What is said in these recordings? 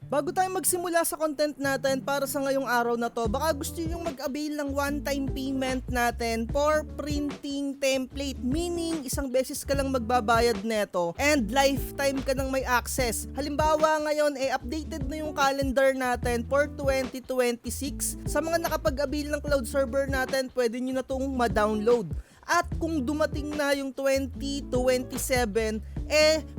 Bago tayo magsimula sa content natin para sa ngayong araw na to, baka gusto nyo mag-avail ng one-time payment natin for printing template. Meaning, isang beses ka lang magbabayad neto and lifetime ka nang may access. Halimbawa ngayon, updated na yung calendar natin for 2026. Sa mga nakapag-avail ng cloud server natin, pwede nyo na itong ma-download. At kung dumating na yung 2027,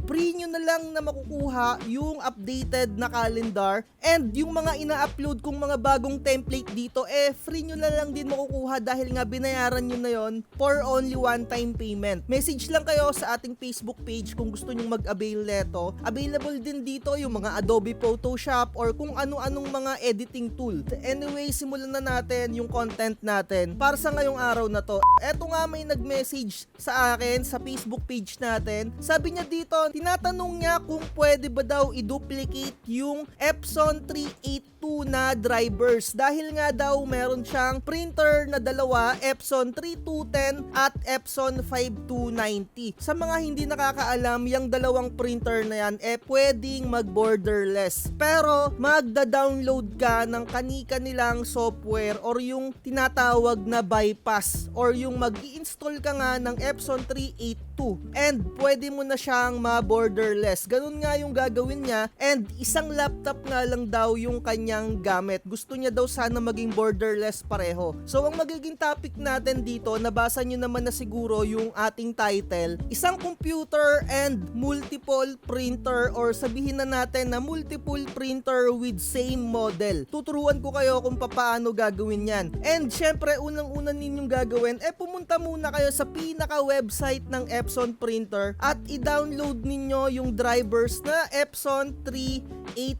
free nyo na lang na makukuha yung updated na calendar and yung mga ina-upload kong mga bagong template dito, free nyo na lang din makukuha dahil nga binayaran nyo na yon for only one-time payment. Message lang kayo sa ating Facebook page kung gusto nyo mag-avail neto. Available din dito yung mga Adobe Photoshop or kung ano-anong mga editing tool. Anyway, simulan na natin yung content natin para sa ngayong araw na to. Eto nga, may nag-message sa akin sa Facebook page natin. Sabi niya dito, tinatanong niya kung pwede ba daw i-duplicate yung Epson 382 na drivers dahil nga daw meron siyang printer na dalawa, Epson 3210 at Epson 5290. Sa mga hindi nakakaalam, yung dalawang printer na yan pwedeng mag-borderless. Pero magda-download ka ng kani-kanilang software or yung tinatawag na bypass or yung mag-i-install ka nga ng Epson 382 and pwede mo na siyang ma-borderless. Ganun nga yung gagawin niya and isang laptop nga lang daw yung kanyang gamit. Gusto niya daw sana maging borderless pareho. So ang magiging topic natin dito, nabasa nyo naman na siguro yung ating title, isang computer and multiple printer or sabihin na natin na multiple printer with same model. Tuturuan ko kayo kung paano gagawin yan. And syempre, unang-una ninyong gagawin, pumunta muna kayo sa pinaka-website ng Epson printer at i-download ninyo yung drivers na Epson 382.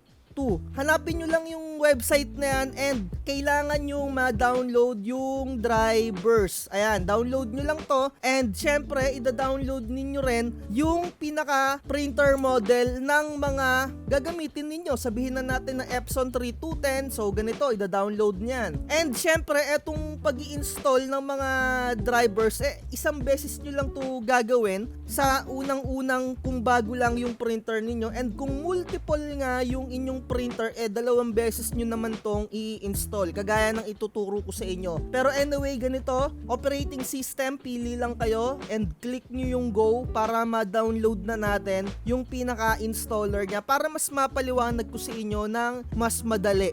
Hanapin nyo lang yung website na yan and kailangan nyo ma-download yung drivers. Ayan, download nyo lang to and syempre, ida-download ninyo rin yung pinaka-printer model ng mga gagamitin ninyo. Sabihin na natin na Epson 3210, so ganito, ida-download nyan. And syempre, etong pag-i-install ng mga drivers, isang beses nyo lang to gagawin sa unang-unang kung bago lang yung printer ninyo and kung multiple nga yung inyong printer, dalawang beses nyo naman tong i-install kagaya ng ituturo ko sa inyo. Pero anyway, ganito, operating system, pili lang kayo and click nyo yung go para ma-download na natin yung pinaka-installer niya para mas mapaliwanag ko sa inyo ng mas madali.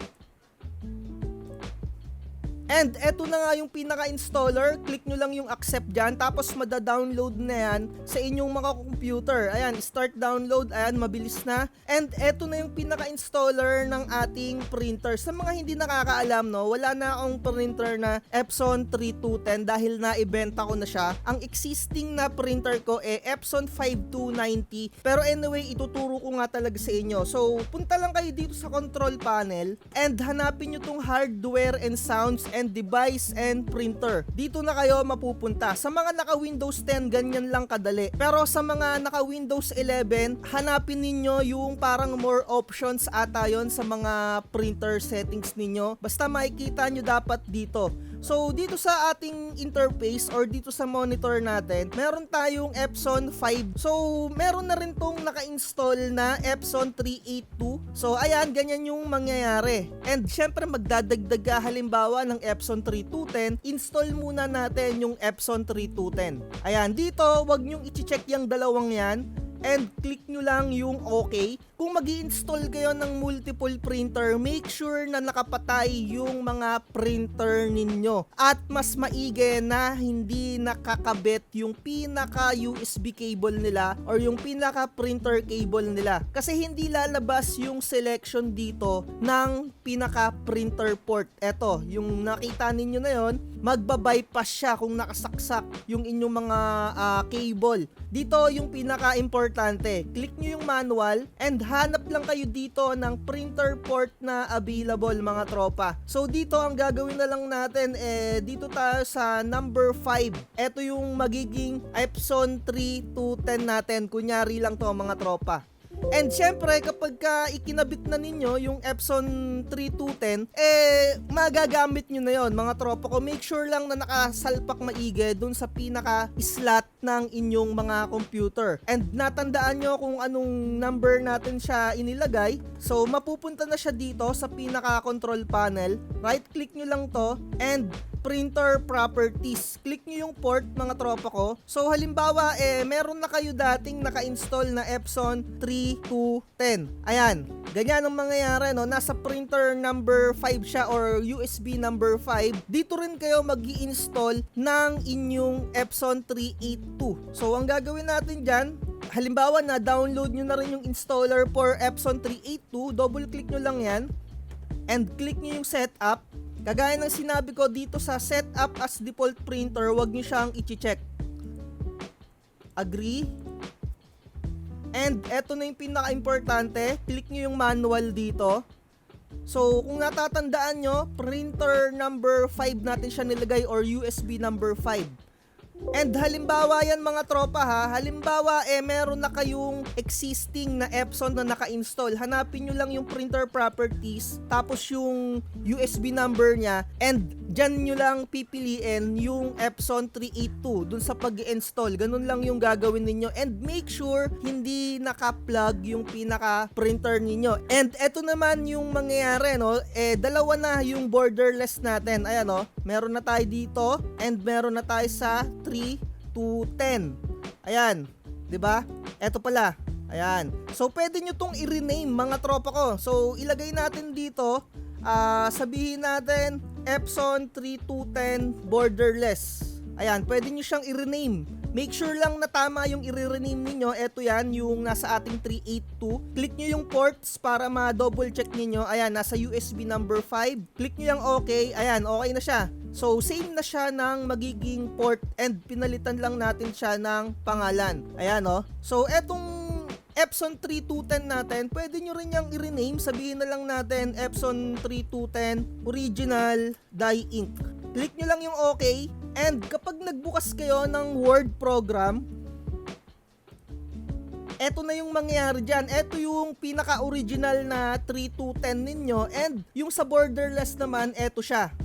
And eto na nga yung pinaka-installer, click nyo lang yung accept dyan, tapos mada-download na yan sa inyong mga computer. Ayan, start download, ayan, mabilis na. And eto na yung pinaka-installer ng ating printer. Sa mga hindi nakakaalam, no, wala na akong printer na Epson 3210 dahil na-ibenta ko na siya. Ang existing na printer ko Epson 5290. Pero anyway, ituturo ko nga talaga sa inyo. So, punta lang kayo dito sa control panel and hanapin nyo tong hardware and sounds and device and printer. Dito na kayo mapupunta. Sa mga naka Windows 10, ganyan lang kadali. Pero sa mga naka Windows 11, hanapin ninyo yung parang more options ata yon sa mga printer settings ninyo. Basta makikita nyo dapat dito. So, dito sa ating interface or dito sa monitor natin, meron tayong Epson 5. So, meron na rin tong naka-install na Epson 382. So, ayan, ganyan yung mangyayari. And syempre, magdadagdag ka halimbawa ng Epson 3210, install muna natin yung Epson 3210. Ayan, dito, wag nyong i-check yung dalawang yan. And click nyo lang yung OK. Kung mag-i-install kayo ng multiple printer, make sure na nakapatay yung mga printer ninyo. At mas maigi na hindi nakakabit yung pinaka USB cable nila or yung pinaka printer cable nila. Kasi hindi lalabas yung selection dito ng pinaka printer port. Eto, yung nakita ninyo na yon, magbabypass siya kung nakasaksak yung inyong mga cable. Dito yung pinaka-importante, click nyo yung manual and hanap lang kayo dito ng printer port na available mga tropa. So dito ang gagawin na lang natin dito tayo sa number 5. Ito yung magiging Epson 3210 natin. Kunyari lang to mga tropa. And syempre, kapag ka ikinabit na ninyo yung Epson 3210, magagamit nyo na yon mga tropa ko. Make sure lang na nakasalpak maigi dun sa pinaka-slot ng inyong mga computer. And natandaan nyo kung anong number natin siya inilagay. So, mapupunta na siya dito sa pinaka-control panel. Right-click nyo lang to and printer properties. Click nyo yung port mga tropa ko. So halimbawa meron na kayo dating naka-install na Epson 3210. Ayan, ganyan ang mangyayari, no? Nasa printer number 5 siya or USB number 5. Dito rin kayo mag-i-install ng inyong Epson 382. So ang gagawin natin dyan, halimbawa na download nyo na rin yung installer for Epson 382, double click nyo lang yan and click nyo yung setup. Kagaya ng sinabi ko dito sa setup as default printer, wag nyo siyang i-check. Agree. And eto na yung pinaka-importante, click nyo yung manual dito. So kung natatandaan nyo, printer number 5 natin siya nilagay or USB number 5. And halimbawa yan mga tropa ha, halimbawa meron na kayong existing na Epson na naka-install, hanapin nyo lang yung printer properties, tapos yung USB number nya, and dyan nyo lang pipiliin yung Epson 382 dun sa pag-install. Ganun lang yung gagawin ninyo, and make sure hindi naka-plug yung pinaka-printer ninyo. And eto naman yung mangyayari, no, dalawa na yung borderless natin. Ayan, no, meron na tayo dito and meron na tayo sa 3 to 10. Ayan, 'di ba? Ito pala. Ayan. So pwede nyo tong i-rename mga tropa ko. So ilagay natin dito, sabihin natin Epson 3210 borderless. Ayan, pwede nyo siyang i-rename. Make sure lang na tama yung i-rename niyo. Ito yan, yung nasa ating 382. Click nyo yung ports para ma-double check niyo. Ayan, nasa USB number 5. Click nyo yung okay. Ayan, okay na siya. So, same na siya ng magiging port and pinalitan lang natin siya ng pangalan. Ayan, no? So, etong Epson 3210 natin, pwede nyo rin yung i-rename. Sabihin na lang natin Epson 3210 Original Die Ink. Click nyo lang yung okay. And kapag nagbukas kayo ng Word program, eto na yung mangyayari dyan. Eto yung pinaka-original na 3210 ninyo. And yung sa borderless naman, eto siya.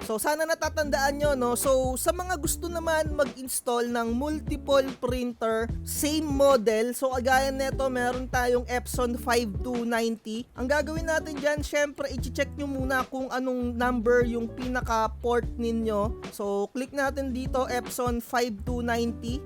So sana natatandaan nyo, no? So sa mga gusto naman mag-install ng multiple printer, same model, so kagaya neto meron tayong Epson 5290. Ang gagawin natin dyan, syempre i-check nyo muna kung anong number yung pinaka-port ninyo. So click natin dito, Epson 5290.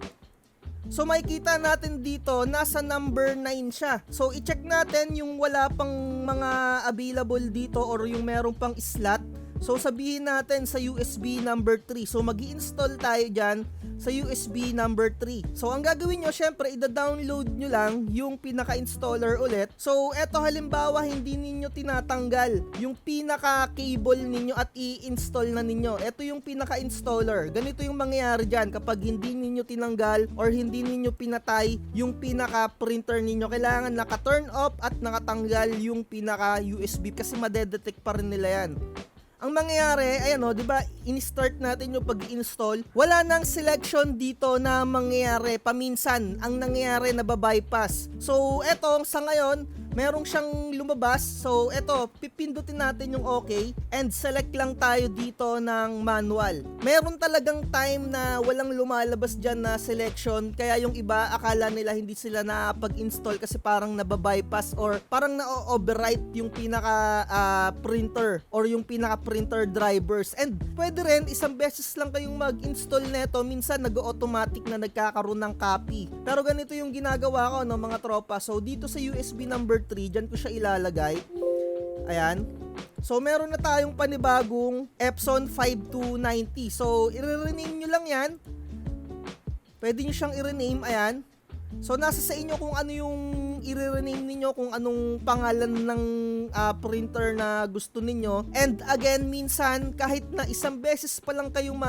So makikita natin dito, nasa number 9 siya. So i-check natin yung wala pang mga available dito or yung meron pang slot. So sabihin natin sa USB number 3. So magi-install tayo dyan sa USB number 3. So ang gagawin nyo, syempre ida-download nyo lang yung pinaka-installer ulit. So eto halimbawa hindi ninyo tinatanggal yung pinaka-cable ninyo at i-install na ninyo. Eto yung pinaka-installer. Ganito yung mangyayari dyan kapag hindi ninyo tinanggal or hindi ninyo pinatay yung pinaka-printer ninyo. Kailangan naka-turn off at nakatanggal yung pinaka-USB kasi madedetect pa rin nila yan. Ang mangyayari, ayan o, di ba, in-start natin yung pag-install, wala nang selection dito na mangyayari, paminsan, ang nangyayari na bypass. So, eto, sa ngayon, merong siyang lumabas. So, eto, pipindutin natin yung okay and select lang tayo dito ng manual. Meron talagang time na walang lumalabas dyan na selection, kaya yung iba, akala nila hindi sila nakapag-install kasi parang nababypass or parang na-overwrite yung pinaka-printer or yung pinaka-printer drivers. And pwede rin, isang beses lang kayong mag-install neto, minsan nag-automatic na nagkakaroon ng copy. Pero ganito yung ginagawa ko, no, mga tropa. So, dito sa USB number 3, dyan ko siya ilalagay. Ayan. So, meron na tayong panibagong Epson 5290. So, i-rename nyo lang yan. Pwede nyo siyang i-rename. Ayan. So, nasa sa inyo kung ano yung i-rename ninyo, kung anong pangalan ng printer na gusto ninyo. And again, minsan, kahit na isang beses pa lang kayong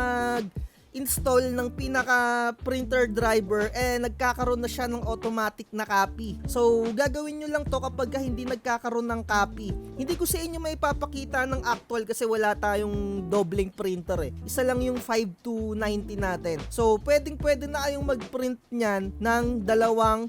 install ng pinaka printer driver, nagkakaroon na siya ng automatic na copy. So gagawin nyo lang to kapag hindi nagkakaroon ng copy. Hindi ko sa inyo may papakita ng actual kasi wala tayong doubling printer Isa lang yung 5290 natin. So pwede na kayong mag-print niyan ng dalawang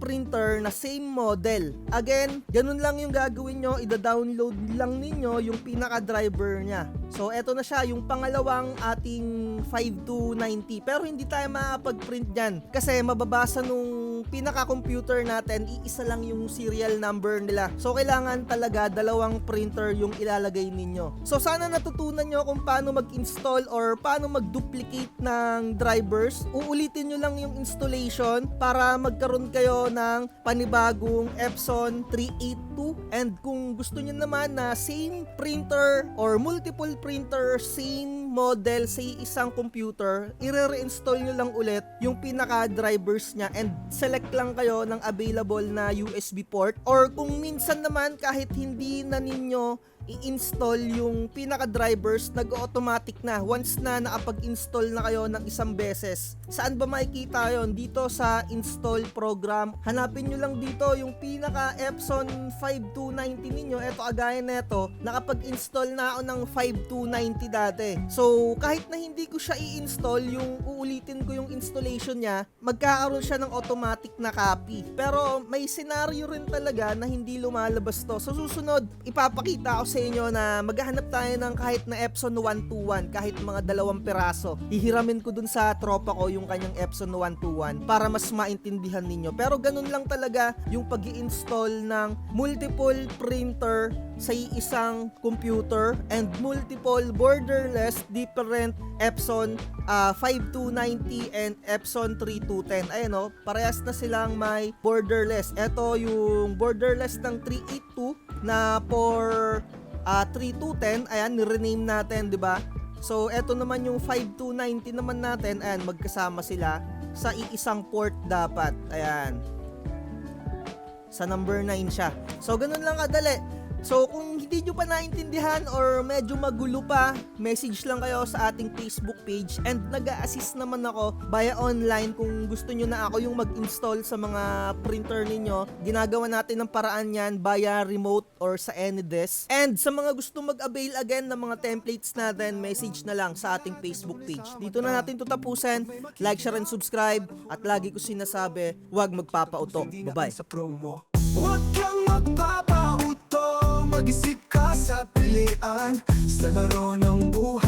printer na same model. Again, ganun lang yung gagawin nyo, ida-download lang ninyo yung pinaka driver niya. So eto na siya, yung pangalawang ating 5290, pero hindi tayo makapag-print dyan kasi mababasa nung pinaka-computer natin, iisa lang yung serial number nila. So kailangan talaga dalawang printer yung ilalagay ninyo. So sana natutunan nyo kung paano mag-install or paano mag-duplicate ng drivers. Uulitin nyo lang yung installation para magkaroon kayo ng panibagong Epson 382, and kung gusto nyo naman na same printer or multiple printer, same model sa isang computer, i-reinstall nyo lang ulit yung pinaka-drivers nya and select lang kayo ng available na USB port, or kung minsan naman kahit hindi na ninyo i-install yung pinaka-drivers, nag-automatic na once na nakapag-install na kayo ng isang beses. Saan ba makikita yon? Dito sa install program. Hanapin nyo lang dito yung pinaka Epson 5290 ninyo. Eto, agaya neto, nakapag-install na ako ng 5290 dati. So kahit na hindi ko siya i-install, yung uulitin ko yung installation niya, magkakaroon siya ng automatic na copy. Pero may scenario rin talaga na hindi lumalabas to. Sa susunod, ipapakita ko sa inyo na maghahanap tayo ng kahit na Epson 121, kahit mga 2 piraso. Hihiramin ko dun sa tropa ko yung kanyang Epson 121 para mas maintindihan ninyo. Pero ganun lang talaga yung pag-i-install ng multiple printer sa isang computer and multiple borderless different Epson 5290 and Epson 3210. Ayan o, parehas na silang may borderless. Ito yung borderless ng 382 na for 3210, ayan, ni-rename natin, 'di ba? So eto naman yung 5290 naman natin, ayan, magkasama sila sa iisang port dapat. Ayan. Sa number 9 siya. So ganun lang kadali. So kung hindi nyo pa naintindihan or medyo magulo pa, message lang kayo sa ating Facebook page, and nag-a-assist naman ako via online kung gusto nyo na ako yung mag-install sa mga printer ninyo. Ginagawa natin ng paraan yan via remote or sa AnyDesk. And sa mga gusto mag-avail again ng mga templates natin, message na lang sa ating Facebook page. Dito na natin tutapusin. Like, share, and subscribe. At lagi ko sinasabi, huwag magpapauto. Bye-bye. Huwag kang magpapauto, mag-isip ka sa pilian sa laro ng buhay.